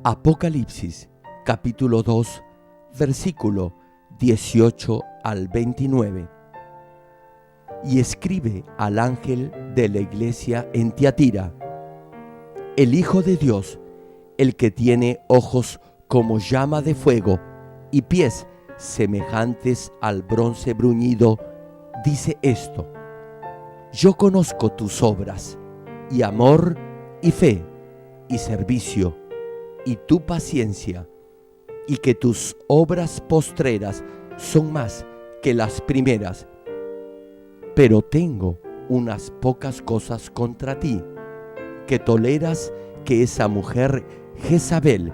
Apocalipsis, capítulo 2, versículo 18 al 29. Y escribe al ángel de la iglesia en Tiatira: el Hijo de Dios, el que tiene ojos como llama de fuego y pies semejantes al bronce bruñido, dice esto: yo conozco tus obras, y amor, y fe, y servicio, y tu paciencia, y que tus obras postreras son más que las primeras. Pero tengo unas pocas cosas contra ti, que toleras que esa mujer Jezabel,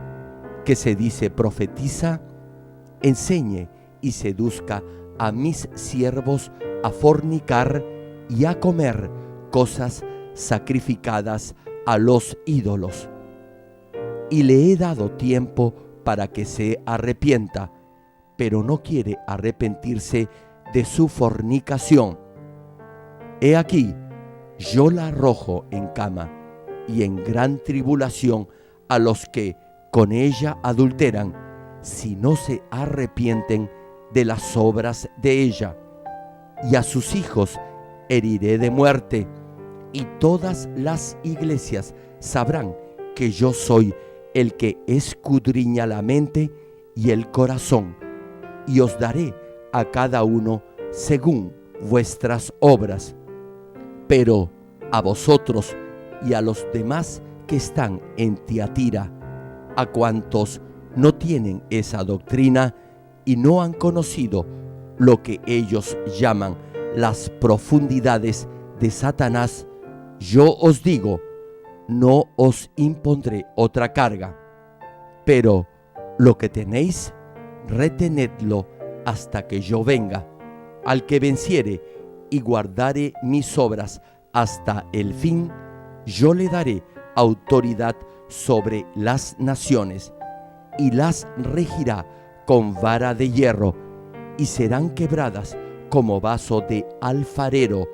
que se dice profetiza, enseñe y seduzca a mis siervos a fornicar y a comer cosas sacrificadas a los ídolos. Y le he dado tiempo para que se arrepienta, pero no quiere arrepentirse de su fornicación. He aquí, yo la arrojo en cama y en gran tribulación a los que con ella adulteran, si no se arrepienten de las obras de ella. Y a sus hijos heriré de muerte, y todas las iglesias sabrán que yo soy el que escudriña la mente y el corazón, y os daré a cada uno según vuestras obras. Pero a vosotros y a los demás que están en Tiatira, a cuantos no tienen esa doctrina y no han conocido lo que ellos llaman las profundidades de Satanás, yo os digo: no os impondré otra carga, pero lo que tenéis, retenedlo hasta que yo venga. Al que venciere y guardare mis obras hasta el fin, yo le daré autoridad sobre las naciones, y las regirá con vara de hierro, y serán quebradas como vaso de alfarero,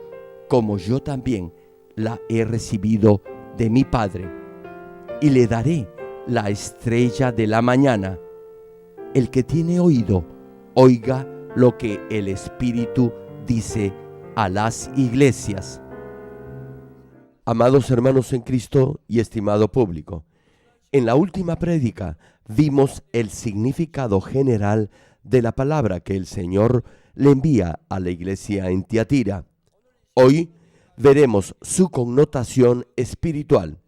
como yo también la he recibido de mi Padre. Y le daré la estrella de la mañana. El que tiene oído, oiga lo que el Espíritu dice a las iglesias. Amados hermanos en Cristo y estimado público, en la última prédica vimos el significado general de la palabra que el Señor le envía a la iglesia en Tiatira. Hoy veremos su connotación espiritual.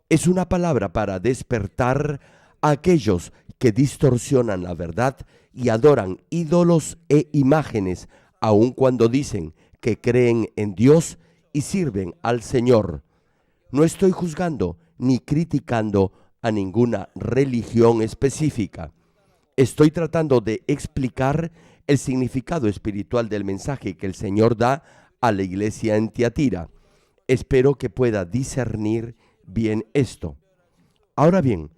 Es una palabra para despertar a aquellos que distorsionan la verdad y adoran ídolos e imágenes, aun cuando dicen que creen en Dios y sirven al Señor. No estoy juzgando ni criticando a ninguna religión específica. Estoy tratando de explicar el significado espiritual del mensaje que el Señor da a la iglesia en Tiatira. Espero que pueda discernir bien esto. Ahora bien,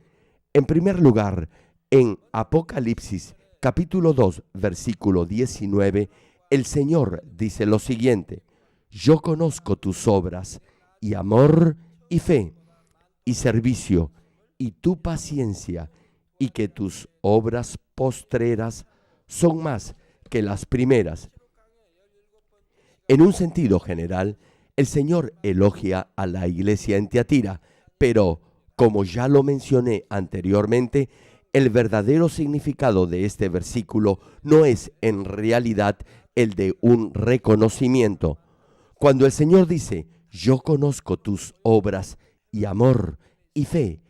en primer lugar, en Apocalipsis capítulo 2, versículo 19, el Señor dice lo siguiente: yo conozco tus obras, y amor, y fe, y servicio, y tu paciencia, y que tus obras postreras son más que las primeras. En un sentido general, el Señor elogia a la iglesia en Tiatira, pero, como ya lo mencioné anteriormente, el verdadero significado de este versículo no es en realidad el de un reconocimiento. Cuando el Señor dice: yo conozco tus obras, y amor, y fe,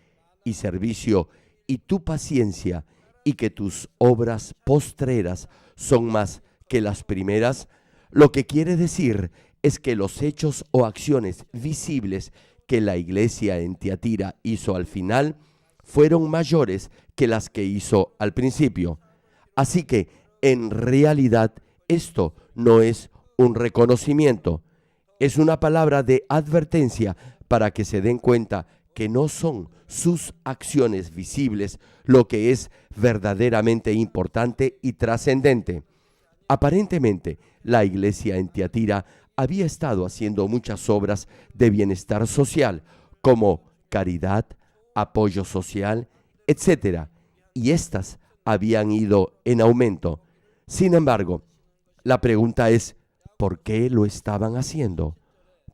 y servicio, y tu paciencia, y que tus obras postreras son más que las primeras, lo que quiere decir es que los hechos o acciones visibles que la iglesia en Tiatira hizo al final fueron mayores que las que hizo al principio. Así que, en realidad, esto no es un reconocimiento, es una palabra de advertencia para que se den cuenta que no son sus acciones visibles lo que es verdaderamente importante y trascendente. Aparentemente, la iglesia en Tiatira había estado haciendo muchas obras de bienestar social, como caridad, apoyo social etc. Y éstas habían ido en aumento. Sin embargo, la pregunta es, ¿por qué lo estaban haciendo?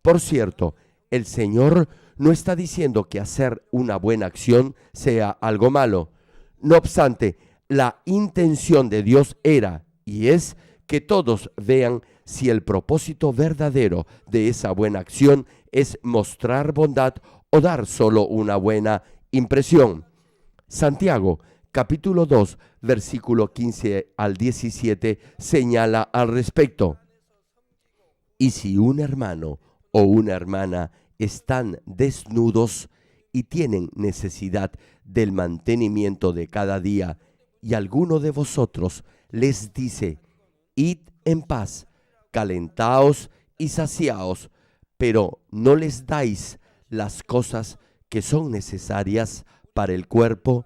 Por cierto, el Señor no está diciendo que hacer una buena acción sea algo malo. No obstante, la intención de Dios era y es que todos vean si el propósito verdadero de esa buena acción es mostrar bondad o dar solo una buena impresión. Santiago, capítulo 2, versículo 15 al 17, señala al respecto. Y si un hermano o una hermana están desnudos y tienen necesidad del mantenimiento de cada día, y alguno de vosotros les dice, id en paz, calentaos y saciaos, pero no les dais las cosas que son necesarias para el cuerpo,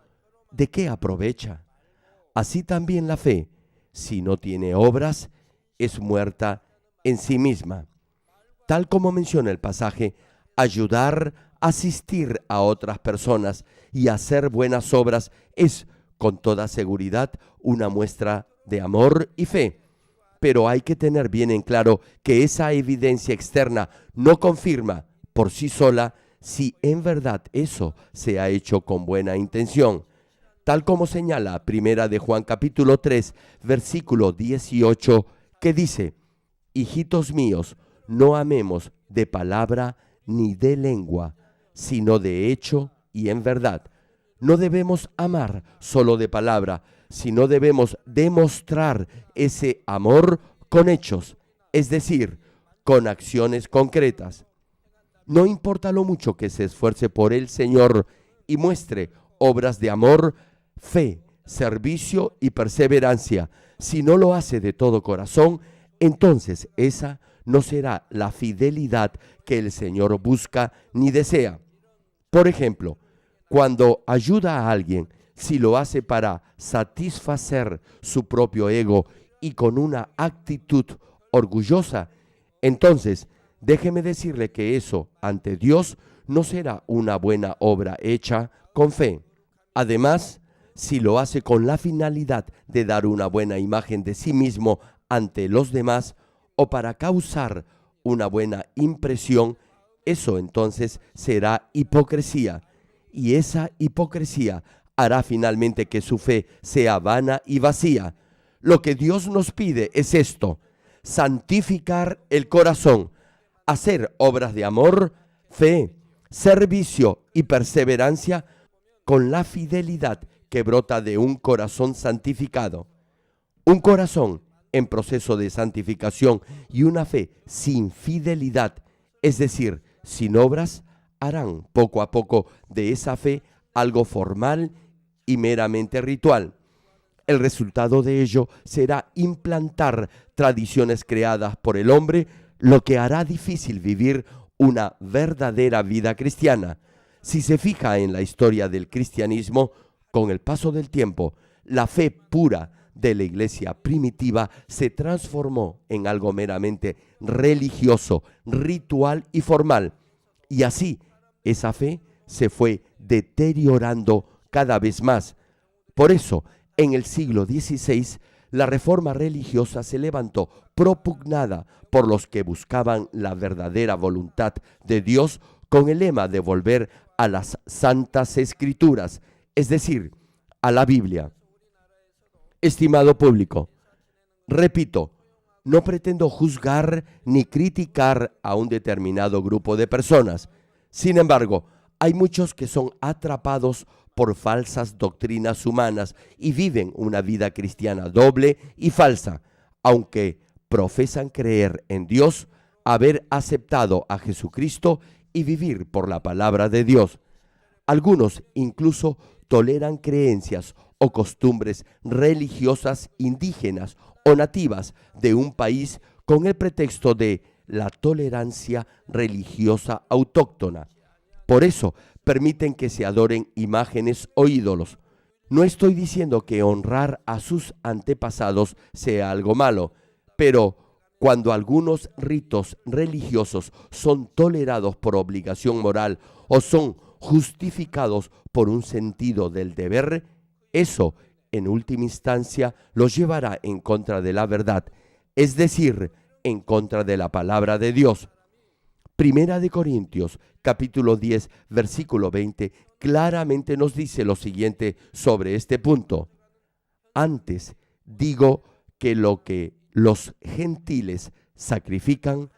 ¿de qué aprovecha? Así también la fe, si no tiene obras, es muerta en sí misma. Tal como menciona el pasaje, ayudar, asistir a otras personas y hacer buenas obras es, con toda seguridad, una muestra de amor y fe. Pero hay que tener bien en claro que esa evidencia externa no confirma por sí sola si en verdad eso se ha hecho con buena intención. Tal como señala Primera de Juan capítulo 3, versículo 18, que dice, hijitos míos, no amemos de palabra ni de lengua, sino de hecho y en verdad. No debemos amar solo de palabra, sino debemos demostrar ese amor con hechos, es decir, con acciones concretas. No importa lo mucho que se esfuerce por el Señor y muestre obras de amor, fe, servicio y perseverancia, si no lo hace de todo corazón, entonces esa no será la fidelidad que el Señor busca ni desea. Por ejemplo, cuando ayuda a alguien, si lo hace para satisfacer su propio ego y con una actitud orgullosa, entonces déjeme decirle que eso ante Dios no será una buena obra hecha con fe. Además, si lo hace con la finalidad de dar una buena imagen de sí mismo ante los demás o para causar una buena impresión, eso entonces será hipocresía. Y esa hipocresía hará finalmente que su fe sea vana y vacía. Lo que Dios nos pide es esto: santificar el corazón, hacer obras de amor, fe, servicio y perseverancia con la fidelidad que brota de un corazón santificado. Un corazón en proceso de santificación y una fe sin fidelidad, es decir, sin obras, harán poco a poco de esa fe algo formal y meramente ritual. El resultado de ello será implantar tradiciones creadas por el hombre, lo que hará difícil vivir una verdadera vida cristiana. Si se fija en la historia del cristianismo, con el paso del tiempo, la fe pura de la iglesia primitiva se transformó en algo meramente religioso, ritual y formal. Y así, esa fe se fue deteriorando cada vez más. Por eso, en el siglo XVI, la reforma religiosa se levantó propugnada por los que buscaban la verdadera voluntad de Dios con el lema de volver a las Santas Escrituras, es decir, a la Biblia. Estimado público, repito, no pretendo juzgar ni criticar a un determinado grupo de personas. Sin embargo, hay muchos que son atrapados por falsas doctrinas humanas y viven una vida cristiana doble y falsa, aunque profesan creer en Dios, haber aceptado a Jesucristo y vivir por la palabra de Dios. Algunos incluso toleran creencias o costumbres religiosas indígenas o nativas de un país con el pretexto de la tolerancia religiosa autóctona. Por eso permiten que se adoren imágenes o ídolos. No estoy diciendo que honrar a sus antepasados sea algo malo, pero cuando algunos ritos religiosos son tolerados por obligación moral o son justificados por un sentido del deber, eso en última instancia los llevará en contra de la verdad, es decir, en contra de la palabra de Dios. Primera de Corintios, capítulo 10, versículo 20, claramente nos dice lo siguiente sobre este punto. Antes digo que lo que los gentiles sacrifican,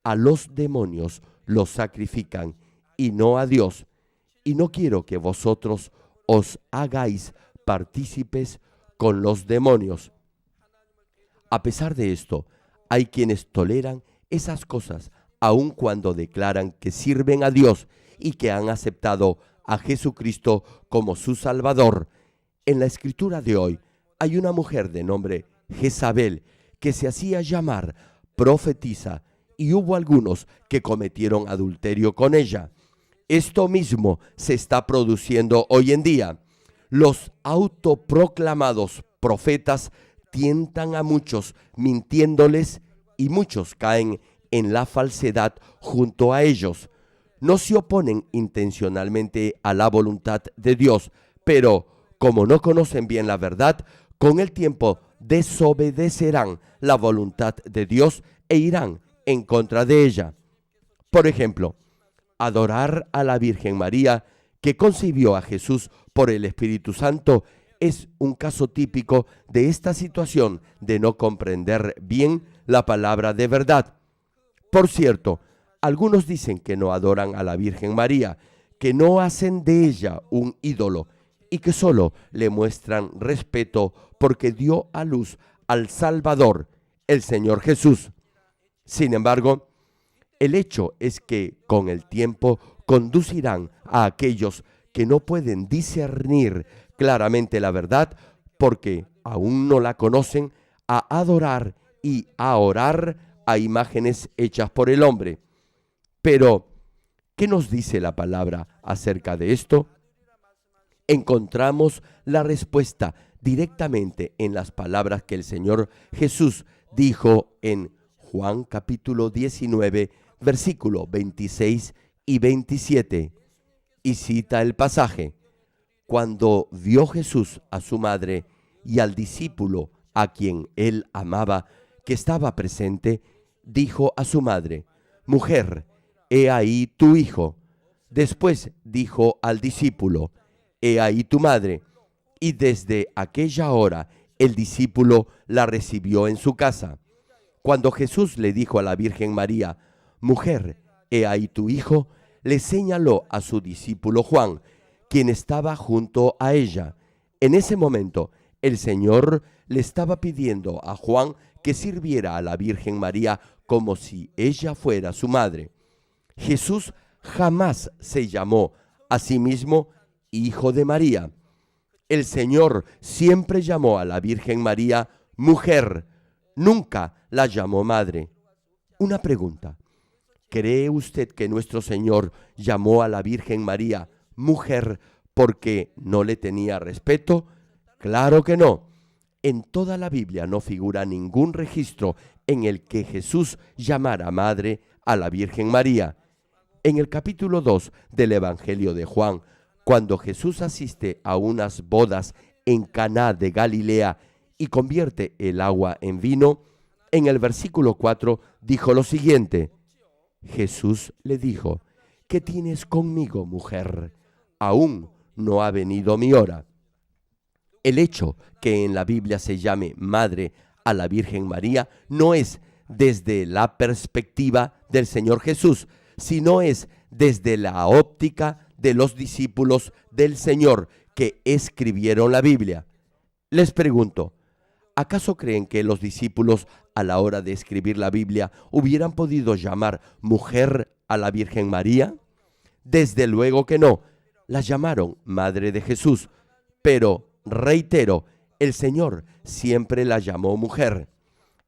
a los demonios los sacrifican, y no a Dios. Y no quiero que vosotros os hagáis partícipes con los demonios. A pesar de esto, hay quienes toleran esas cosas, aun cuando declaran que sirven a Dios y que han aceptado a Jesucristo como su Salvador. En la escritura de hoy hay una mujer de nombre Jezabel que se hacía llamar profetisa, y hubo algunos que cometieron adulterio con ella. Esto mismo se está produciendo hoy en día. Los autoproclamados profetas tientan a muchos mintiéndoles, y muchos caen en la falsedad junto a ellos. No se oponen intencionalmente a la voluntad de Dios, pero como no conocen bien la verdad, con el tiempo desobedecerán la voluntad de Dios e irán en contra de ella. Por ejemplo, adorar a la Virgen María, que concibió a Jesús por el Espíritu Santo, es un caso típico de esta situación de no comprender bien la palabra de verdad. Por cierto, algunos dicen que no adoran a la Virgen María, que no hacen de ella un ídolo y que solo le muestran respeto porque dio a luz al Salvador, el Señor Jesús. Sin embargo, el hecho es que con el tiempo conducirán a aquellos que no pueden discernir claramente la verdad porque aún no la conocen, a adorar y a orar a imágenes hechas por el hombre. Pero, ¿qué nos dice la palabra acerca de esto? Encontramos la respuesta directamente en las palabras que el Señor Jesús dijo en Juan capítulo 19, versículo 26 y 27. Y cita el pasaje: cuando vio Jesús a su madre y al discípulo a quien él amaba, que estaba presente, dijo a su madre: mujer, he ahí tu hijo. Después dijo al discípulo: he ahí tu madre. Y desde aquella hora el discípulo la recibió en su casa. Cuando Jesús le dijo a la Virgen María: mujer, he ahí tu hijo, le señaló a su discípulo Juan, quien estaba junto a ella. En ese momento, el Señor le estaba pidiendo a Juan que sirviera a la Virgen María como si ella fuera su madre. Jesús jamás se llamó a sí mismo Hijo de María. El Señor siempre llamó a la Virgen María mujer, nunca la llamó madre. Una pregunta: ¿cree usted que nuestro Señor llamó a la Virgen María mujer porque no le tenía respeto? Claro que no. En toda la Biblia no figura ningún registro en el que Jesús llamara madre a la Virgen María. En el capítulo 2 del Evangelio de Juan, cuando Jesús asiste a unas bodas en Caná de Galilea y convierte el agua en vino, en el versículo 4 dijo lo siguiente: Jesús le dijo: ¿qué tienes conmigo, mujer? Aún no ha venido mi hora. El hecho que en la Biblia se llame madre a la Virgen María no es desde la perspectiva del Señor Jesús, sino es desde la óptica de los discípulos del Señor que escribieron la Biblia. Les pregunto, ¿acaso creen que los discípulos a la hora de escribir la Biblia hubieran podido llamar mujer a la Virgen María? Desde luego que no, la llamaron Madre de Jesús, pero, reitero, el Señor siempre la llamó mujer.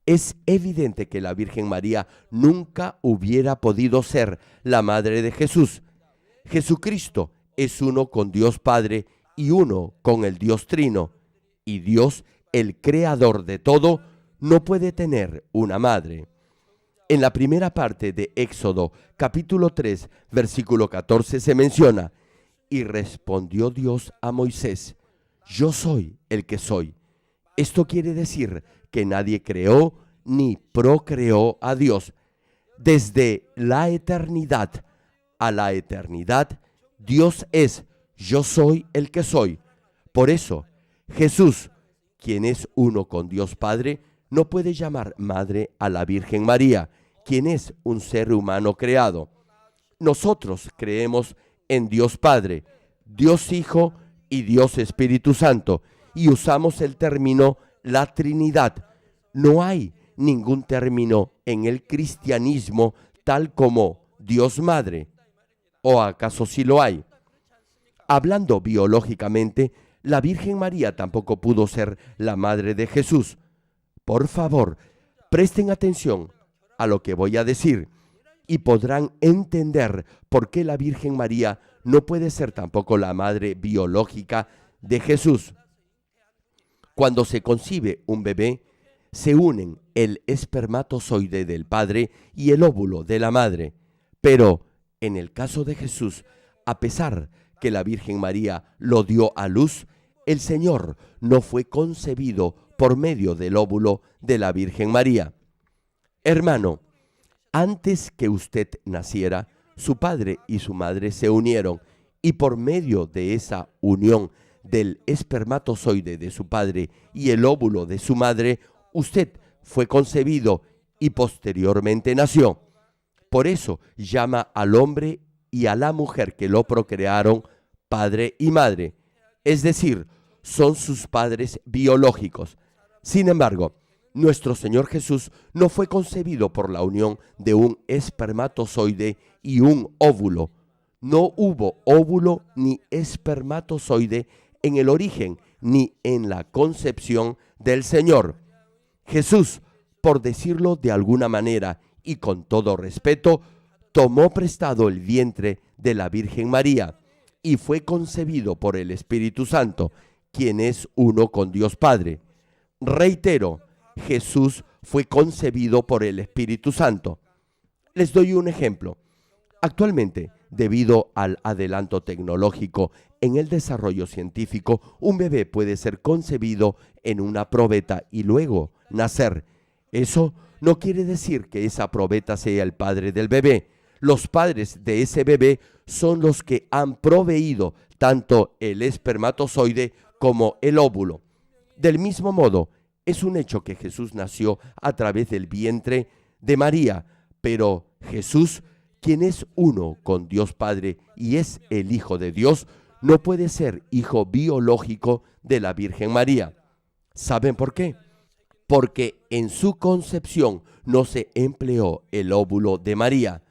Es evidente que la Virgen María nunca hubiera podido ser la Madre de Jesús. Jesucristo es uno con Dios Padre y uno con el Dios Trino, y Dios, el creador de todo, no puede tener una madre. En la primera parte de Éxodo, capítulo 3, versículo 14, se menciona: Y respondió Dios a Moisés: yo soy el que soy. Esto quiere decir que nadie creó ni procreó a Dios. Desde la eternidad a la eternidad, Dios es: yo soy el que soy. Por eso, Jesús, quien es uno con Dios Padre, no puede llamar madre a la Virgen María, quien es un ser humano creado. Nosotros creemos en Dios Padre, Dios Hijo y Dios Espíritu Santo, y usamos el término la Trinidad. No hay ningún término en el cristianismo tal como Dios Madre. ¿O acaso sí lo hay? Hablando biológicamente, la Virgen María tampoco pudo ser la madre de Jesús. Por favor, presten atención a lo que voy a decir y podrán entender por qué la Virgen María no puede ser tampoco la madre biológica de Jesús. Cuando se concibe un bebé, se unen el espermatozoide del padre y el óvulo de la madre. Pero en el caso de Jesús, a pesar que la Virgen María lo dio a luz, el Señor no fue concebido por medio del óvulo de la Virgen María. Hermano, antes que usted naciera, su padre y su madre se unieron, y por medio de esa unión del espermatozoide de su padre y el óvulo de su madre, usted fue concebido y posteriormente nació. Por eso llama al hombre y a la mujer que lo procrearon padre y madre, es decir, son sus padres biológicos. Sin embargo, nuestro Señor Jesús no fue concebido por la unión de un espermatozoide y un óvulo. No hubo óvulo ni espermatozoide en el origen ni en la concepción del Señor. Jesús, por decirlo de alguna manera y con todo respeto, tomó prestado el vientre de la Virgen María y fue concebido por el Espíritu Santo, quien es uno con Dios Padre. Reitero, Jesús fue concebido por el Espíritu Santo. Les doy un ejemplo. Actualmente, debido al adelanto tecnológico en el desarrollo científico, un bebé puede ser concebido en una probeta y luego nacer. Eso no quiere decir que esa probeta sea el padre del bebé. Los padres de ese bebé son los que han proveído tanto el espermatozoide como el óvulo. Del mismo modo, es un hecho que Jesús nació a través del vientre de María, pero Jesús, quien es uno con Dios Padre y es el Hijo de Dios, no puede ser hijo biológico de la Virgen María. ¿Saben por qué? Porque en su concepción no se empleó el óvulo de María.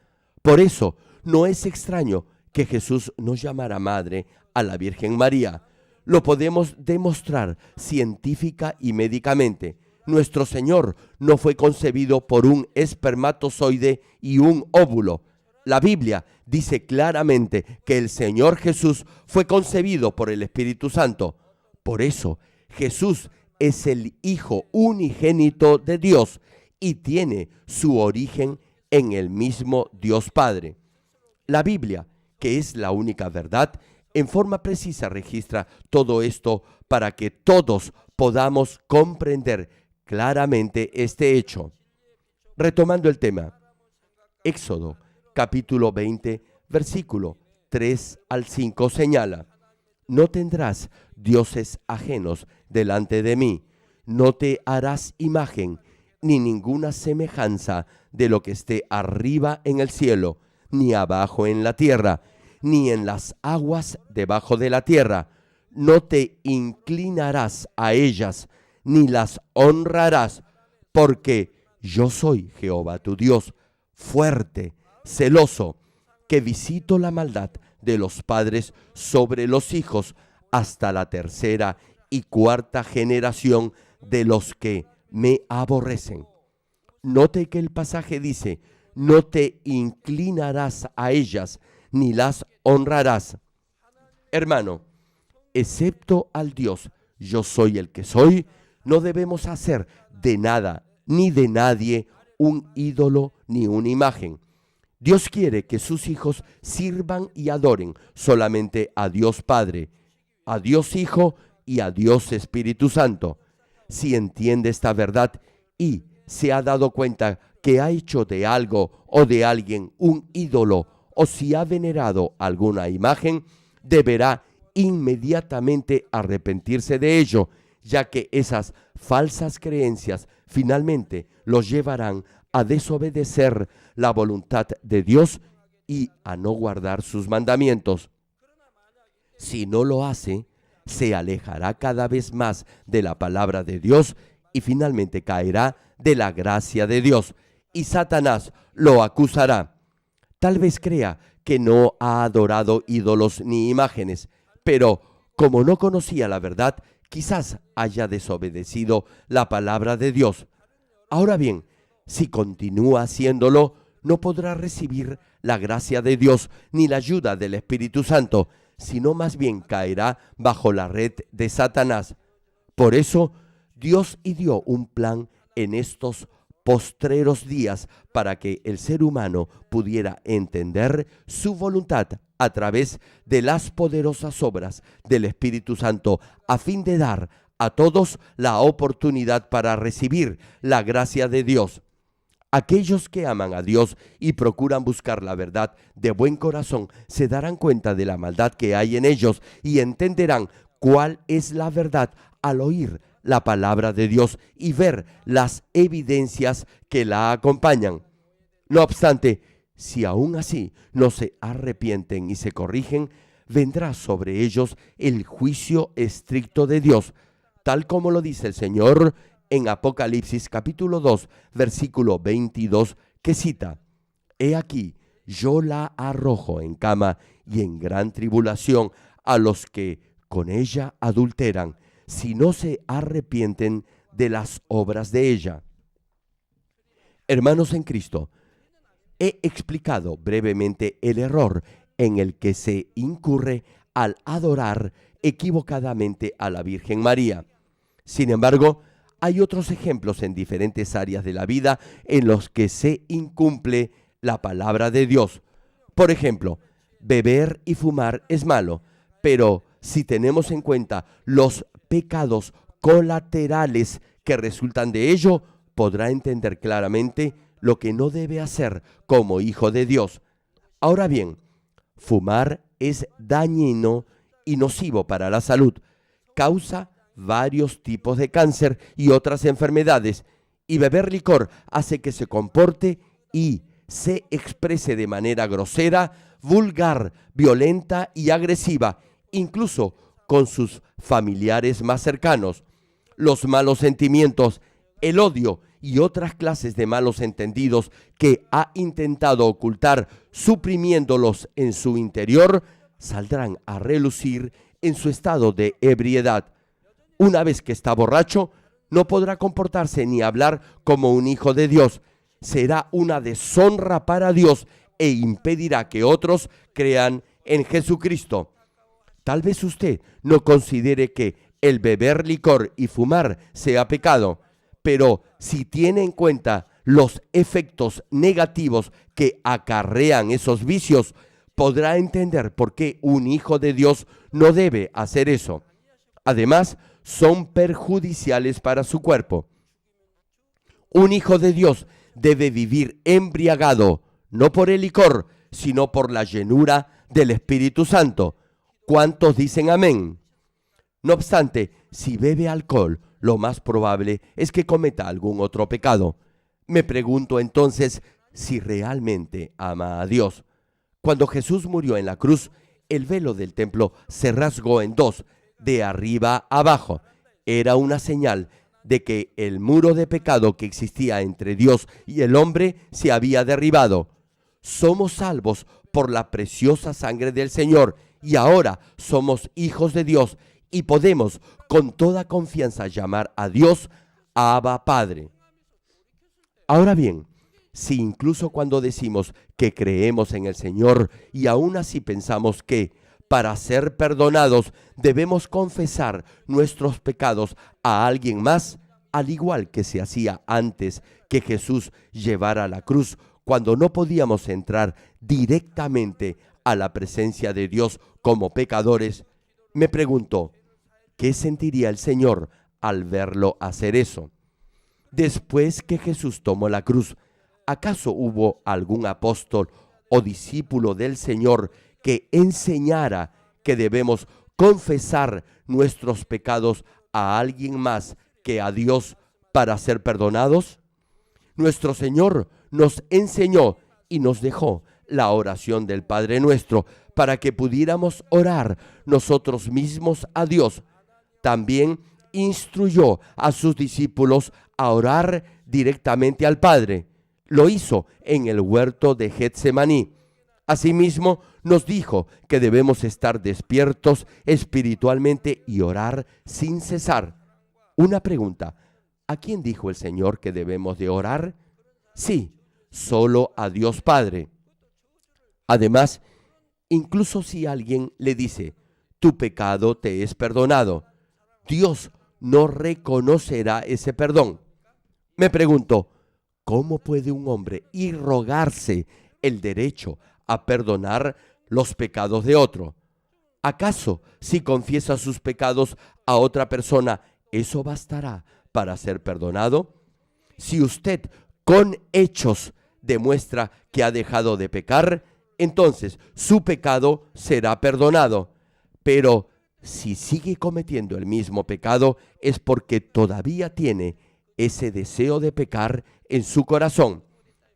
Por eso, no es extraño que Jesús no llamara madre a la Virgen María. Lo podemos demostrar científica y médicamente. Nuestro Señor no fue concebido por un espermatozoide y un óvulo. La Biblia dice claramente que el Señor Jesús fue concebido por el Espíritu Santo. Por eso, Jesús es el Hijo unigénito de Dios y tiene su origen en el mismo Dios Padre. La Biblia, que es la única verdad, en forma precisa registra todo esto para que todos podamos comprender claramente este hecho. Retomando el tema, Éxodo capítulo 20, versículo 3 al 5 señala: no tendrás dioses ajenos delante de mí, no te harás imagen ni ninguna semejanza de lo que esté arriba en el cielo, ni abajo en la tierra, ni en las aguas debajo de la tierra. No te inclinarás a ellas, ni las honrarás, porque yo soy Jehová tu Dios, fuerte, celoso, que visito la maldad de los padres sobre los hijos hasta la tercera y cuarta generación de los que me aborrecen. Note que el pasaje dice: no te inclinarás a ellas, ni las honrarás. Hermano, excepto al Dios yo soy el que soy, no debemos hacer de nada ni de nadie un ídolo ni una imagen. Dios quiere que sus hijos sirvan y adoren solamente a Dios Padre, a Dios Hijo y a Dios Espíritu Santo. Si entiende esta verdad y se ha dado cuenta que ha hecho de algo o de alguien un ídolo, o si ha venerado alguna imagen, deberá inmediatamente arrepentirse de ello, ya que esas falsas creencias finalmente los llevarán a desobedecer la voluntad de Dios y a no guardar sus mandamientos. Si no lo hace, se alejará cada vez más de la palabra de Dios y finalmente caerá de la gracia de Dios, y Satanás lo acusará. Tal vez crea que no ha adorado ídolos ni imágenes, pero como no conocía la verdad, quizás haya desobedecido la palabra de Dios. Ahora bien, si continúa haciéndolo, no podrá recibir la gracia de Dios ni la ayuda del Espíritu Santo, sino más bien caerá bajo la red de Satanás. Por eso, Dios ideó un plan en estos postreros días para que el ser humano pudiera entender su voluntad a través de las poderosas obras del Espíritu Santo, a fin de dar a todos la oportunidad para recibir la gracia de Dios. Aquellos que aman a Dios y procuran buscar la verdad de buen corazón se darán cuenta de la maldad que hay en ellos y entenderán cuál es la verdad al oír la palabra de Dios y ver las evidencias que la acompañan. No obstante, si aún así no se arrepienten y se corrigen, vendrá sobre ellos el juicio estricto de Dios, tal como lo dice el Señor en Apocalipsis capítulo 2, versículo 22, que cita: He aquí, yo la arrojo en cama y en gran tribulación a los que con ella adulteran, si no se arrepienten de las obras de ella. Hermanos en Cristo, he explicado brevemente el error en el que se incurre al adorar equivocadamente a la Virgen María. Sin embargo, hay otros ejemplos en diferentes áreas de la vida en los que se incumple la palabra de Dios. Por ejemplo, beber y fumar es malo, pero si tenemos en cuenta los pecados colaterales que resultan de ello, podrá entender claramente lo que no debe hacer como hijo de Dios. Ahora bien, fumar es dañino y nocivo para la salud, causa varios tipos de cáncer y otras enfermedades, y beber licor hace que se comporte y se exprese de manera grosera, vulgar, violenta y agresiva, incluso con sus familiares más cercanos. Los malos sentimientos, el odio y otras clases de malos entendidos que ha intentado ocultar suprimiéndolos en su interior, saldrán a relucir en su estado de ebriedad. Una vez que está borracho, no podrá comportarse ni hablar como un hijo de Dios. Será una deshonra para Dios e impedirá que otros crean en Jesucristo. Tal vez usted no considere que el beber licor y fumar sea pecado, pero si tiene en cuenta los efectos negativos que acarrean esos vicios, podrá entender por qué un hijo de Dios no debe hacer eso. Además, son perjudiciales para su cuerpo. Un hijo de Dios debe vivir embriagado, no por el licor, sino por la llenura del Espíritu Santo. ¿Cuántos dicen amén? No obstante, si bebe alcohol, lo más probable es que cometa algún otro pecado. Me pregunto entonces si realmente ama a Dios. Cuando Jesús murió en la cruz, el velo del templo se rasgó en dos, de arriba abajo. Era una señal de que el muro de pecado que existía entre Dios y el hombre se había derribado. Somos salvos por la preciosa sangre del Señor y ahora somos hijos de Dios y podemos con toda confianza llamar a Dios Abba Padre. Ahora bien, si incluso cuando decimos que creemos en el Señor y aún así pensamos que para ser perdonados debemos confesar nuestros pecados a alguien más, al igual que se hacía antes que Jesús llevara la cruz, cuando no podíamos entrar directamente a la presencia de Dios como pecadores, me pregunto, ¿qué sentiría el Señor al verlo hacer eso? Después que Jesús tomó la cruz, ¿acaso hubo algún apóstol o discípulo del Señor que enseñara que debemos confesar nuestros pecados a alguien más que a Dios para ser perdonados? Nuestro Señor nos enseñó y nos dejó la oración del Padre Nuestro para que pudiéramos orar nosotros mismos a Dios. También instruyó a sus discípulos a orar directamente al Padre. Lo hizo en el huerto de Getsemaní. Asimismo, nos dijo que debemos estar despiertos espiritualmente y orar sin cesar. Una pregunta: ¿a quién dijo el Señor que debemos de orar? Sí, solo a Dios Padre. Además, incluso si alguien le dice, tu pecado te es perdonado, Dios no reconocerá ese perdón. Me pregunto, ¿cómo puede un hombre irrogarse el derecho a perdonar los pecados de otro? ¿Acaso si confiesa sus pecados a otra persona, eso bastará para ser perdonado? Si usted con hechos demuestra que ha dejado de pecar, entonces su pecado será perdonado. Pero si sigue cometiendo el mismo pecado, es porque todavía tiene ese deseo de pecar en su corazón.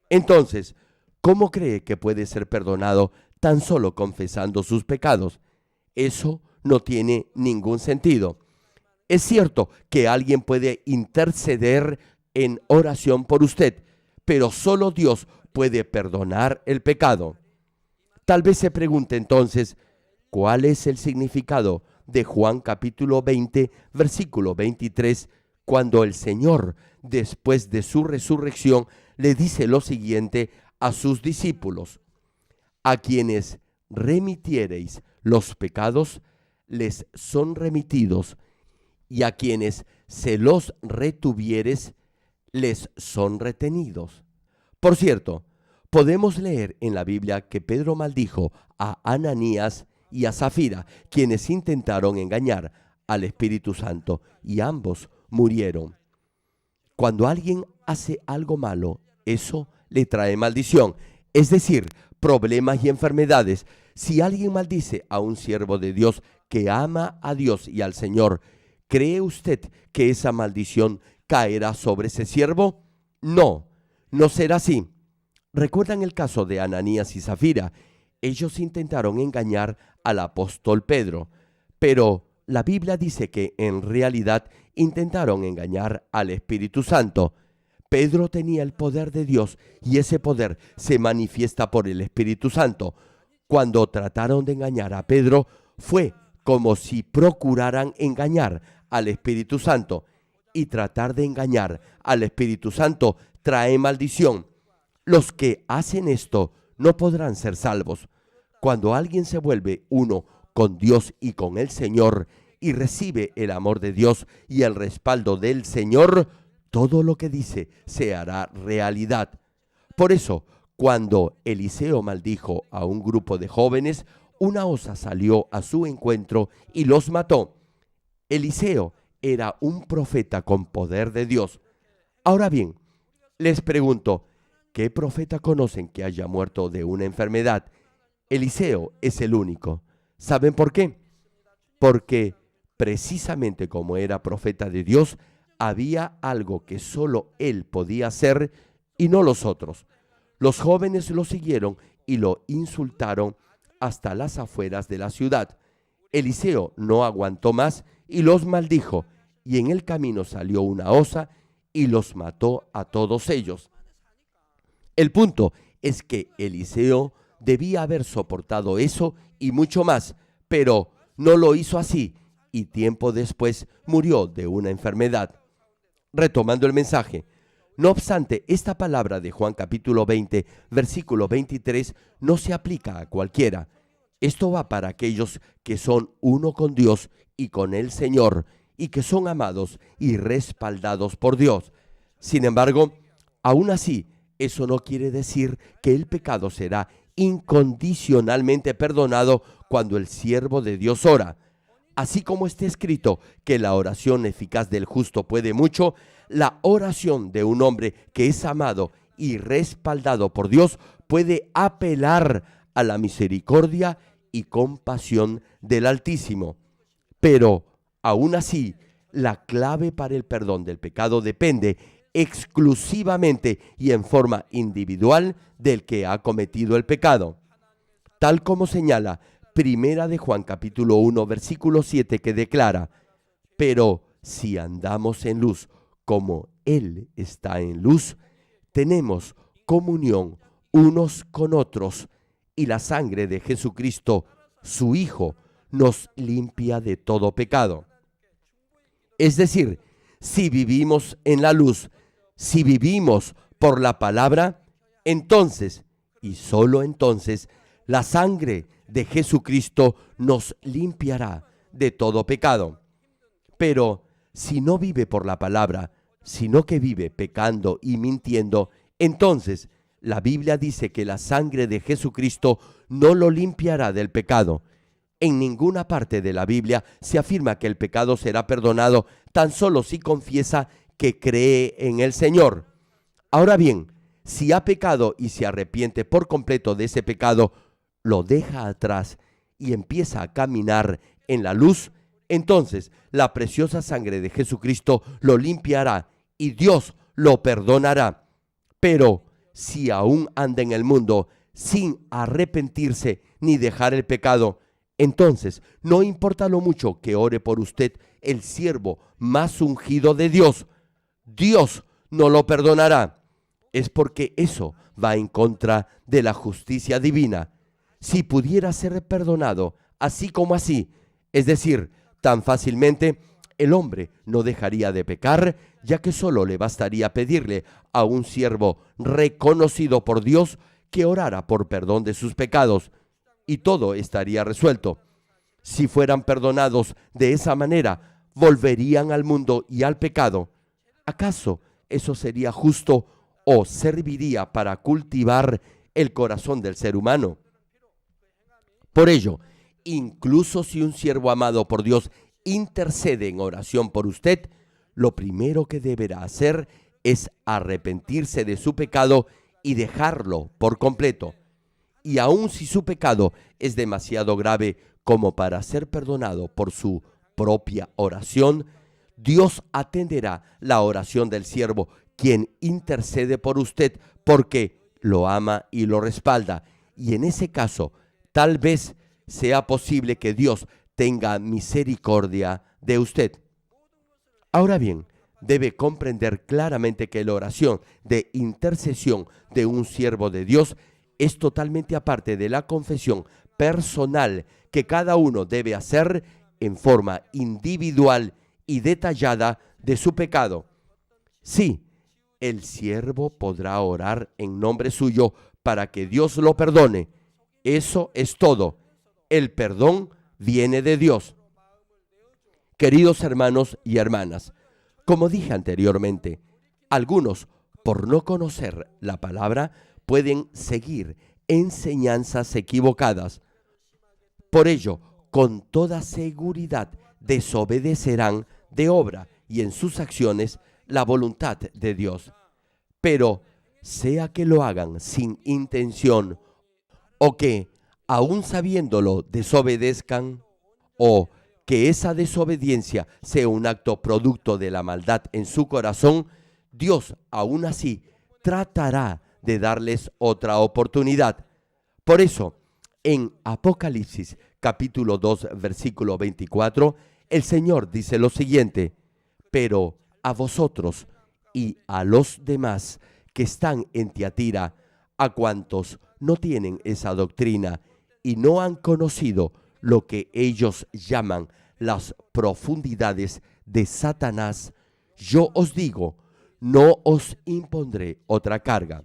Entonces, ¿cómo cree que puede ser perdonado tan solo confesando sus pecados? Eso no tiene ningún sentido. Es cierto que alguien puede interceder en oración por usted, pero solo Dios puede perdonar el pecado. Tal vez se pregunte entonces, ¿cuál es el significado de Juan capítulo 20, versículo 23, cuando el Señor, después de su resurrección, le dice lo siguiente a sus discípulos? A quienes remitiereis los pecados, les son remitidos, y a quienes se los retuvieres, les son retenidos. Por cierto, podemos leer en la Biblia que Pedro maldijo a Ananías y a Zafira, quienes intentaron engañar al Espíritu Santo, y ambos murieron. Cuando alguien hace algo malo, eso le trae maldición, es decir, problemas y enfermedades. Si alguien maldice a un siervo de Dios que ama a Dios y al Señor, ¿cree usted que esa maldición caerá sobre ese siervo? No, no será así. ¿Recuerdan el caso de Ananías y Zafira? Ellos intentaron engañar al apóstol Pedro, pero la Biblia dice que en realidad intentaron engañar al Espíritu Santo. Pedro tenía el poder de Dios y ese poder se manifiesta por el Espíritu Santo. Cuando trataron de engañar a Pedro, fue como si procuraran engañar al Espíritu Santo, y tratar de engañar al Espíritu Santo trae maldición. Los que hacen esto no podrán ser salvos. Cuando alguien se vuelve uno con Dios y con el Señor y recibe el amor de Dios y el respaldo del Señor, todo lo que dice se hará realidad. Por eso, cuando Eliseo maldijo a un grupo de jóvenes, una osa salió a su encuentro y los mató. Eliseo era un profeta con poder de Dios. Ahora bien, les pregunto, ¿qué profeta conocen que haya muerto de una enfermedad? Eliseo es el único. ¿Saben por qué? Porque precisamente como era profeta de Dios, había algo que solo él podía hacer y no los otros. Los jóvenes lo siguieron y lo insultaron hasta las afueras de la ciudad. Eliseo no aguantó más y los maldijo, y en el camino salió una osa y los mató a todos ellos. El punto es que Eliseo debía haber soportado eso y mucho más, pero no lo hizo así, y tiempo después murió de una enfermedad. Retomando el mensaje, no obstante, esta palabra de Juan capítulo 20, versículo 23, no se aplica a cualquiera. Esto va para aquellos que son uno con Dios y con el Señor, y que son amados y respaldados por Dios. Sin embargo, aún así, eso no quiere decir que el pecado será incondicionalmente perdonado cuando el siervo de Dios ora. Así como está escrito que la oración eficaz del justo puede mucho, la oración de un hombre que es amado y respaldado por Dios puede apelar a la misericordia y compasión del Altísimo. Pero, aún así, la clave para el perdón del pecado depende exclusivamente y en forma individual del que ha cometido el pecado. Tal como señala Primera de Juan capítulo 1 versículo 7, que declara: pero si andamos en luz como Él está en luz, tenemos comunión unos con otros, y la sangre de Jesucristo, su Hijo, nos limpia de todo pecado. Es decir, si vivimos en la luz, si vivimos por la palabra, entonces, y solo entonces, la sangre de Jesucristo nos limpiará de todo pecado. Pero si no vive por la palabra, sino que vive pecando y mintiendo, entonces la Biblia dice que la sangre de Jesucristo no lo limpiará del pecado. En ninguna parte de la Biblia se afirma que el pecado será perdonado tan solo si confiesa que cree en el Señor. Ahora bien, si ha pecado y se arrepiente por completo de ese pecado, lo deja atrás y empieza a caminar en la luz, entonces la preciosa sangre de Jesucristo lo limpiará y Dios lo perdonará. Pero si aún anda en el mundo sin arrepentirse ni dejar el pecado, entonces no importa lo mucho que ore por usted el siervo más ungido de Dios, Dios no lo perdonará. Es porque eso va en contra de la justicia divina. Si pudiera ser perdonado así como así, es decir, tan fácilmente, el hombre no dejaría de pecar, ya que solo le bastaría pedirle a un siervo reconocido por Dios que orara por perdón de sus pecados, y todo estaría resuelto. Si fueran perdonados de esa manera, volverían al mundo y al pecado. ¿Acaso eso sería justo o serviría para cultivar el corazón del ser humano? Por ello, incluso si un siervo amado por Dios intercede en oración por usted, lo primero que deberá hacer es arrepentirse de su pecado y dejarlo por completo. Y aun si su pecado es demasiado grave como para ser perdonado por su propia oración, Dios atenderá la oración del siervo, quien intercede por usted porque lo ama y lo respalda. Y en ese caso, tal vez sea posible que Dios tenga misericordia de usted. Ahora bien, debe comprender claramente que la oración de intercesión de un siervo de Dios es totalmente aparte de la confesión personal que cada uno debe hacer en forma individual y detallada de su pecado. Sí, el siervo podrá orar en nombre suyo para que Dios lo perdone. Eso es todo. El perdón viene de Dios. Queridos hermanos y hermanas, como dije anteriormente, algunos, por no conocer la palabra, pueden seguir enseñanzas equivocadas. Por ello, con toda seguridad, desobedecerán de obra y en sus acciones la voluntad de Dios. Pero, sea que lo hagan sin intención o que, aun sabiéndolo, desobedezcan, o que esa desobediencia sea un acto producto de la maldad en su corazón, Dios aún así tratará de darles otra oportunidad. Por eso, en Apocalipsis capítulo 2, versículo 24, el Señor dice lo siguiente: pero a vosotros y a los demás que están en Tiatira, a cuantos no tienen esa doctrina y no han conocido lo que ellos llaman las profundidades de Satanás, yo os digo, no os impondré otra carga.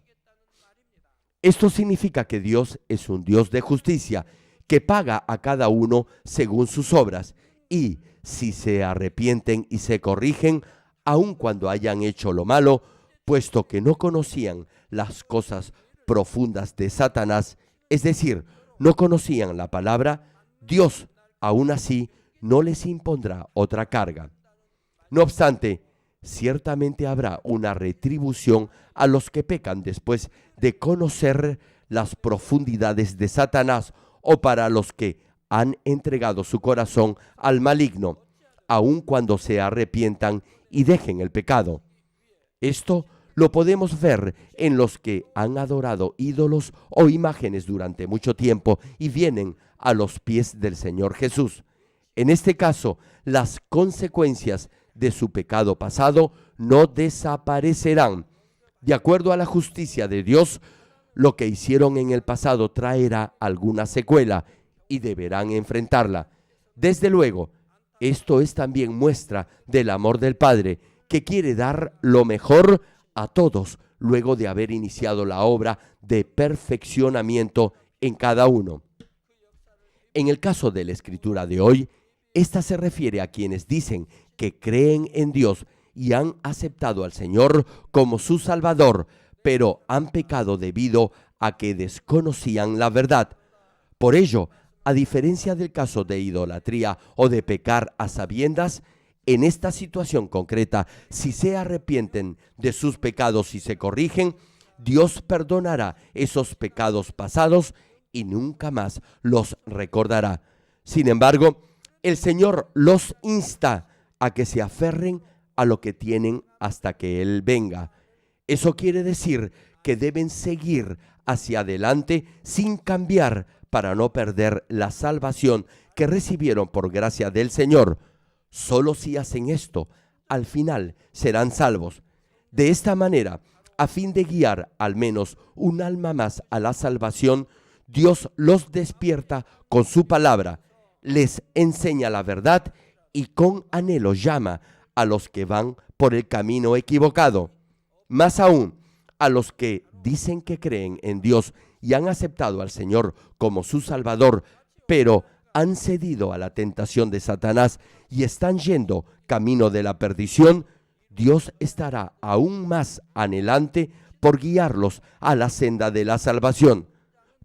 Esto significa que Dios es un Dios de justicia, que paga a cada uno según sus obras, y si se arrepienten y se corrigen, aun cuando hayan hecho lo malo, puesto que no conocían las cosas profundas de Satanás, es decir, no conocían la palabra, Dios aún así no les impondrá otra carga. No obstante, ciertamente habrá una retribución a los que pecan después de conocer las profundidades de Satanás, o para los que han entregado su corazón al maligno, aun cuando se arrepientan y dejen el pecado. Esto lo podemos ver en los que han adorado ídolos o imágenes durante mucho tiempo y vienen a los pies del Señor Jesús. En este caso, las consecuencias de su pecado pasado no desaparecerán. De acuerdo a la justicia de Dios, lo que hicieron en el pasado traerá alguna secuela y deberán enfrentarla. Desde luego, esto es también muestra del amor del Padre, que quiere dar lo mejor a todos luego de haber iniciado la obra de perfeccionamiento en cada uno. En el caso de la escritura de hoy, esta se refiere a quienes dicen que creen en Dios y han aceptado al Señor como su Salvador, pero han pecado debido a que desconocían la verdad. Por ello, a diferencia del caso de idolatría o de pecar a sabiendas, en esta situación concreta, si se arrepienten de sus pecados y se corrigen, Dios perdonará esos pecados pasados y nunca más los recordará. Sin embargo, el Señor los insta a que se aferren a lo que tienen hasta que Él venga. Eso quiere decir que deben seguir hacia adelante sin cambiar para no perder la salvación que recibieron por gracia del Señor. Solo si hacen esto, al final serán salvos. De esta manera, a fin de guiar al menos un alma más a la salvación, Dios los despierta con su palabra, les enseña la verdad y con anhelo llama a los que van por el camino equivocado. Más aún, a los que dicen que creen en Dios y han aceptado al Señor como su Salvador, pero han cedido a la tentación de Satanás y están yendo camino de la perdición, Dios estará aún más anhelante por guiarlos a la senda de la salvación.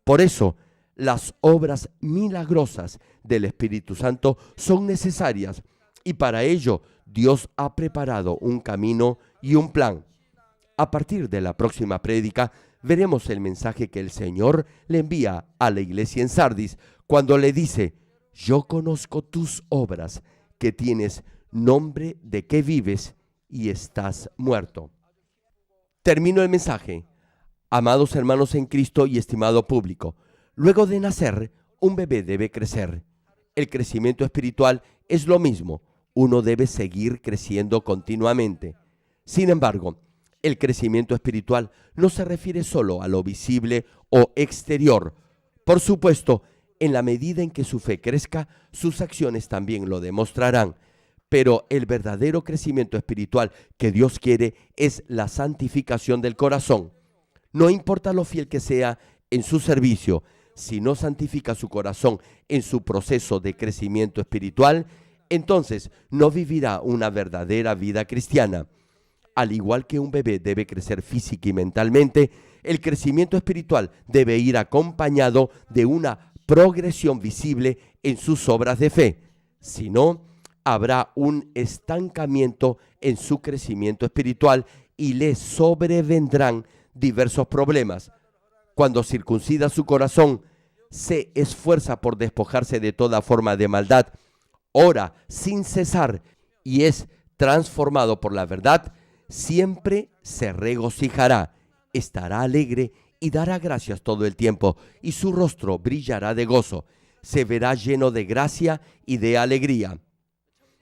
Por eso, las obras milagrosas del Espíritu Santo son necesarias y para ello Dios ha preparado un camino y un plan. A partir de la próxima prédica veremos el mensaje que el Señor le envía a la iglesia en Sardis cuando le dice: yo conozco tus obras, que tienes nombre de que vives y estás muerto. Termino el mensaje. Amados hermanos en Cristo y estimado público, luego de nacer, un bebé debe crecer. El crecimiento espiritual es lo mismo. Uno debe seguir creciendo continuamente. Sin embargo, el crecimiento espiritual no se refiere solo a lo visible o exterior. Por supuesto, en la medida en que su fe crezca, sus acciones también lo demostrarán. Pero el verdadero crecimiento espiritual que Dios quiere es la santificación del corazón. No importa lo fiel que sea en su servicio, si no santifica su corazón en su proceso de crecimiento espiritual, entonces no vivirá una verdadera vida cristiana. Al igual que un bebé debe crecer física y mentalmente, el crecimiento espiritual debe ir acompañado de una progresión visible en sus obras de fe. Si no, habrá un estancamiento en su crecimiento espiritual y le sobrevendrán diversos problemas. Cuando circuncida su corazón, se esfuerza por despojarse de toda forma de maldad, ora sin cesar y es transformado por la verdad, siempre se regocijará, estará alegre y dará gracias todo el tiempo, y su rostro brillará de gozo, se verá lleno de gracia y de alegría.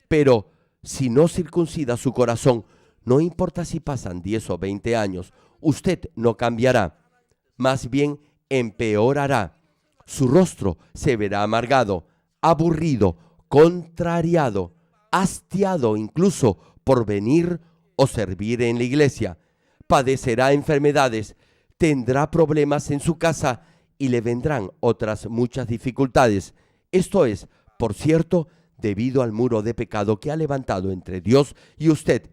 Pero si no circuncida su corazón, no importa si pasan 10 o 20 años, usted no cambiará, más bien empeorará. Su rostro se verá amargado, aburrido, contrariado, hastiado incluso por venir o servir en la iglesia. Padecerá enfermedades, tendrá problemas en su casa y le vendrán otras muchas dificultades. Esto es, por cierto, debido al muro de pecado que ha levantado entre Dios y usted.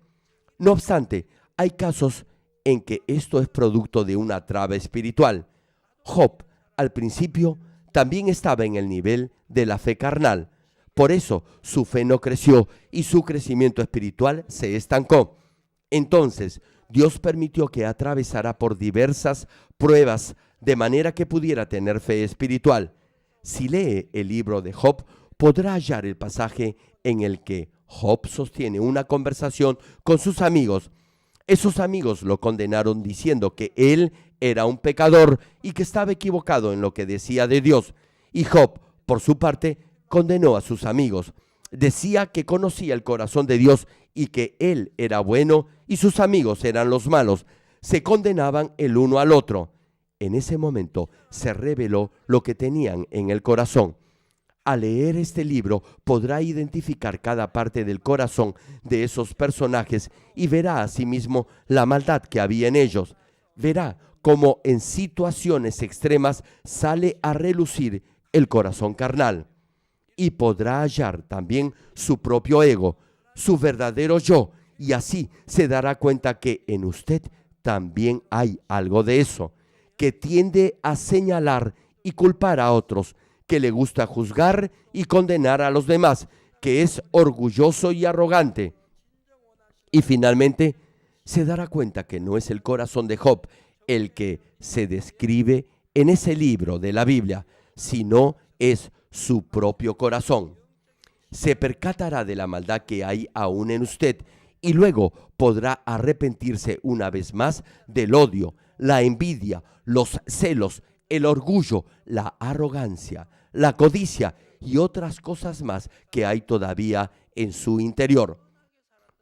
No obstante, hay casos en que esto es producto de una traba espiritual. Job, al principio, también estaba en el nivel de la fe carnal. Por eso su fe no creció y su crecimiento espiritual se estancó. Entonces, Dios permitió que atravesara por diversas pruebas de manera que pudiera tener fe espiritual. Si lee el libro de Job, podrá hallar el pasaje en el que Job sostiene una conversación con sus amigos. Esos amigos lo condenaron diciendo que él era un pecador y que estaba equivocado en lo que decía de Dios. Y Job, por su parte, condenó a sus amigos. Decía que conocía el corazón de Dios y que él era bueno y sus amigos eran los malos. Se condenaban el uno al otro. En ese momento se reveló lo que tenían en el corazón. Al leer este libro podrá identificar cada parte del corazón de esos personajes y verá asimismo la maldad que había en ellos. Verá cómo en situaciones extremas sale a relucir el corazón carnal. Y podrá hallar también su propio ego, su verdadero yo, y así se dará cuenta que en usted también hay algo de eso, que tiende a señalar y culpar a otros, que le gusta juzgar y condenar a los demás, que es orgulloso y arrogante. Y finalmente se dará cuenta que no es el corazón de Job el que se describe en ese libro de la Biblia, sino es su propio corazón. Se percatará de la maldad que hay aún en usted y luego podrá arrepentirse una vez más del odio, la envidia, los celos, el orgullo, la arrogancia, la codicia y otras cosas más que hay todavía en su interior.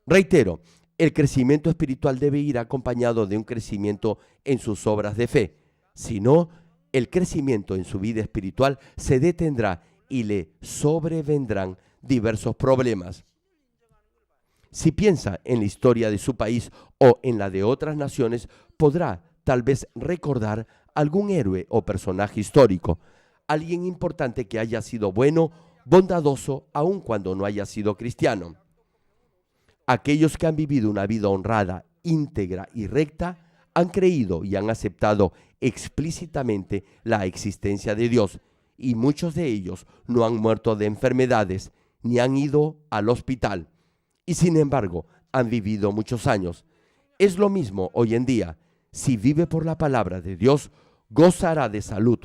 Reitero, el crecimiento espiritual debe ir acompañado de un crecimiento en sus obras de fe. Si no, el crecimiento en su vida espiritual se detendrá y le sobrevendrán diversos problemas. Si piensa en la historia de su país o en la de otras naciones, podrá tal vez recordar algún héroe o personaje histórico, alguien importante que haya sido bueno, bondadoso, aun cuando no haya sido cristiano. Aquellos que han vivido una vida honrada, íntegra y recta, han creído y han aceptado explícitamente la existencia de Dios, y muchos de ellos no han muerto de enfermedades ni han ido al hospital, y sin embargo han vivido muchos años. Es lo mismo hoy en día. Si vive por la palabra de Dios, gozará de salud.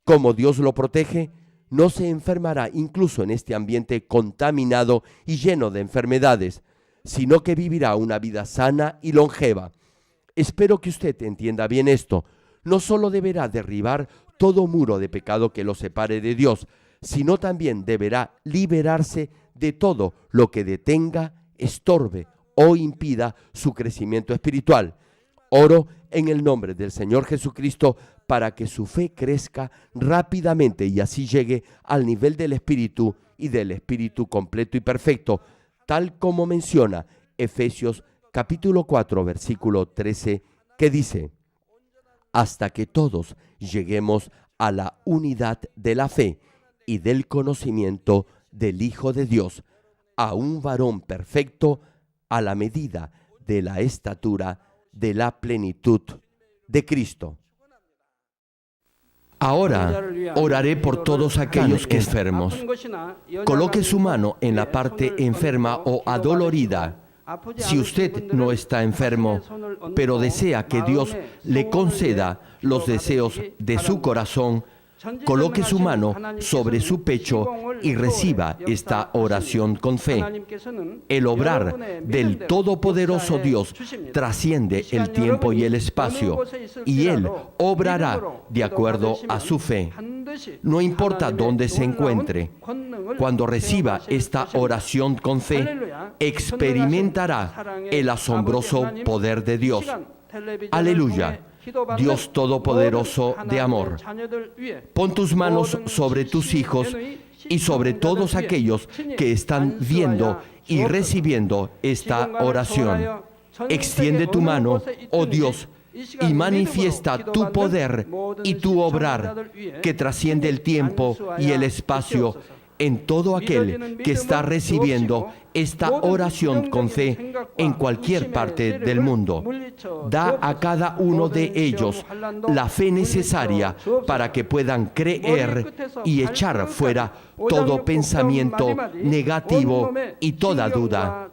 Como Dios lo protege, no se enfermará incluso en este ambiente contaminado y lleno de enfermedades, sino que vivirá una vida sana y longeva. Espero que usted entienda bien esto. No solo deberá derribar todo muro de pecado que lo separe de Dios, sino también deberá liberarse de todo lo que detenga, estorbe o impida su crecimiento espiritual. Oro en el nombre del Señor Jesucristo para que su fe crezca rápidamente y así llegue al nivel del Espíritu y del Espíritu completo y perfecto, tal como menciona Efesios capítulo 4, versículo 13, que dice: hasta que todos lleguemos a la unidad de la fe y del conocimiento del Hijo de Dios, a un varón perfecto, a la medida de la estatura de la plenitud de Cristo. Ahora oraré por todos aquellos que enfermos. Coloque su mano en la parte enferma o adolorida. Si usted no está enfermo, pero desea que Dios le conceda los deseos de su corazón, coloque su mano sobre su pecho y reciba esta oración con fe. El obrar del Todopoderoso Dios trasciende el tiempo y el espacio, y Él obrará de acuerdo a su fe. No importa dónde se encuentre, cuando reciba esta oración con fe, experimentará el asombroso poder de Dios. Aleluya. Dios Todopoderoso de amor, pon tus manos sobre tus hijos y sobre todos aquellos que están viendo y recibiendo esta oración. Extiende tu mano, oh Dios, y manifiesta tu poder y tu obrar que trasciende el tiempo y el espacio en todo aquel que está recibiendo esta oración con fe en cualquier parte del mundo. Da a cada uno de ellos la fe necesaria para que puedan creer y echar fuera todo pensamiento negativo y toda duda.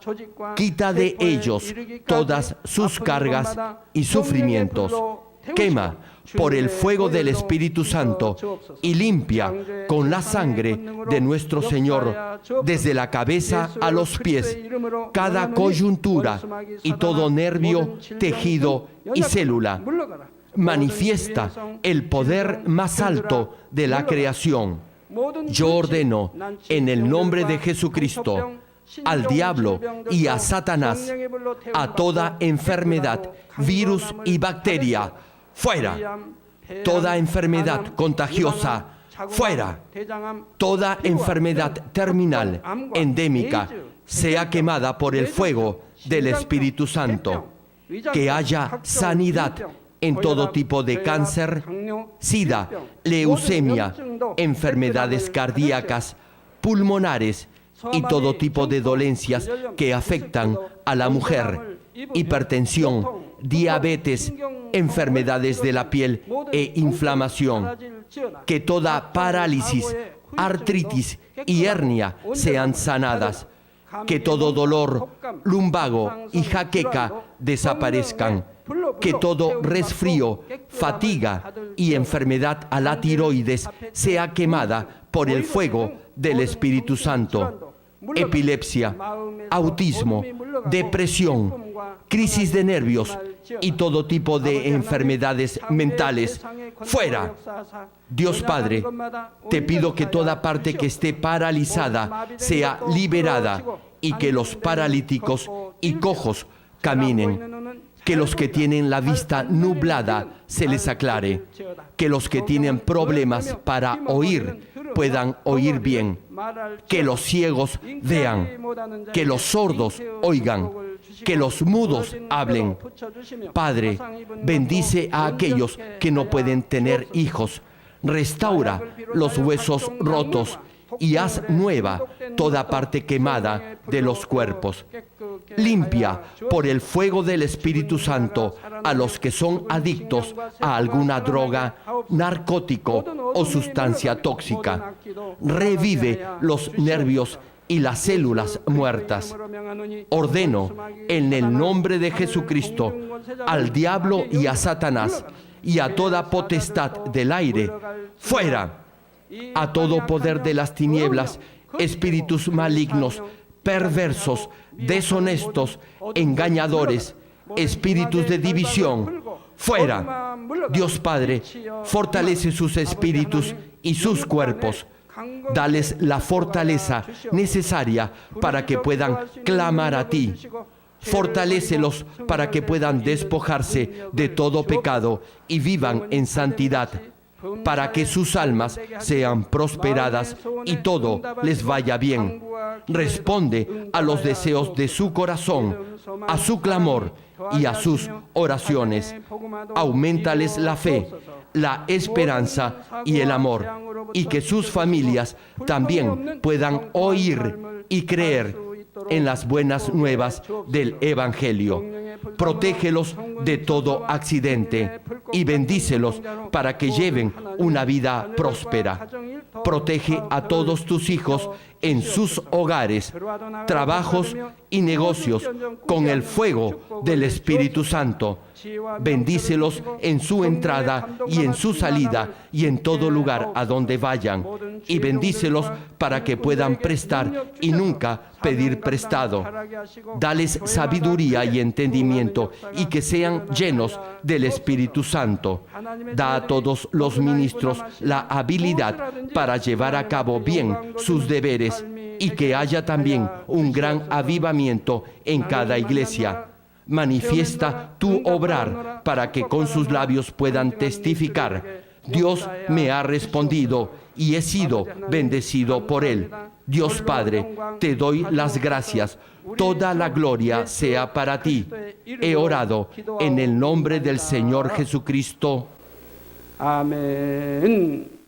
Quita de ellos todas sus cargas y sufrimientos. Quema por el fuego del Espíritu Santo y limpia con la sangre de nuestro Señor desde la cabeza a los pies cada coyuntura y todo nervio, tejido y célula. Manifiesta el poder más alto de la creación. Yo ordeno en el nombre de Jesucristo al diablo y a Satanás, a toda enfermedad, virus y bacteria, fuera. Toda enfermedad contagiosa, fuera. Toda enfermedad terminal, endémica, sea quemada por el fuego del Espíritu Santo. Que haya sanidad en todo tipo de cáncer, sida, leucemia, enfermedades cardíacas, pulmonares y todo tipo de dolencias que afectan a la mujer, hipertensión, diabetes, enfermedades de la piel e inflamación. Que toda parálisis, artritis y hernia sean sanadas. Que todo dolor, lumbago y jaqueca desaparezcan. Que todo resfrío, fatiga y enfermedad a la tiroides sea quemada por el fuego del Espíritu Santo. Epilepsia, autismo, depresión, crisis de nervios y todo tipo de enfermedades mentales, fuera. Dios Padre, te pido que toda parte que esté paralizada sea liberada y que los paralíticos y cojos caminen. Que los que tienen la vista nublada se les aclare. Que los que tienen problemas para oír puedan oír bien. Que los ciegos vean. Que los sordos oigan. Que los mudos hablen. Padre, bendice a aquellos que no pueden tener hijos. Restaura los huesos rotos y haz nueva toda parte quemada de los cuerpos. Limpia por el fuego del Espíritu Santo a los que son adictos a alguna droga, narcótico o sustancia tóxica. Revive los nervios y las células muertas. Ordeno en el nombre de Jesucristo al diablo y a Satanás y a toda potestad del aire, fuera. A todo poder de las tinieblas, espíritus malignos, perversos, deshonestos, engañadores, espíritus de división, fuera. Dios Padre, fortalece sus espíritus y sus cuerpos. Dales la fortaleza necesaria para que puedan clamar a ti. Fortalécelos para que puedan despojarse de todo pecado y vivan en santidad, para que sus almas sean prosperadas y todo les vaya bien. Responde a los deseos de su corazón, a su clamor y a sus oraciones. Auméntales la fe, la esperanza y el amor, y que sus familias también puedan oír y creer en las buenas nuevas del Evangelio. Protégelos de todo accidente y bendícelos para que lleven una vida próspera. Protege a todos tus hijos en sus hogares, trabajos y negocios con el fuego del Espíritu Santo. Bendícelos en su entrada y en su salida y en todo lugar a donde vayan. Y bendícelos para que puedan prestar y nunca pedir prestado. Dales sabiduría y entendimiento y que sean llenos del Espíritu Santo. Da a todos los ministros la habilidad para llevar a cabo bien sus deberes y que haya también un gran avivamiento en cada iglesia. Manifiesta tu obrar para que con sus labios puedan testificar: Dios me ha respondido y he sido bendecido por Él. Dios Padre, te doy las gracias. Toda la gloria sea para ti. He orado en el nombre del Señor Jesucristo. Amén.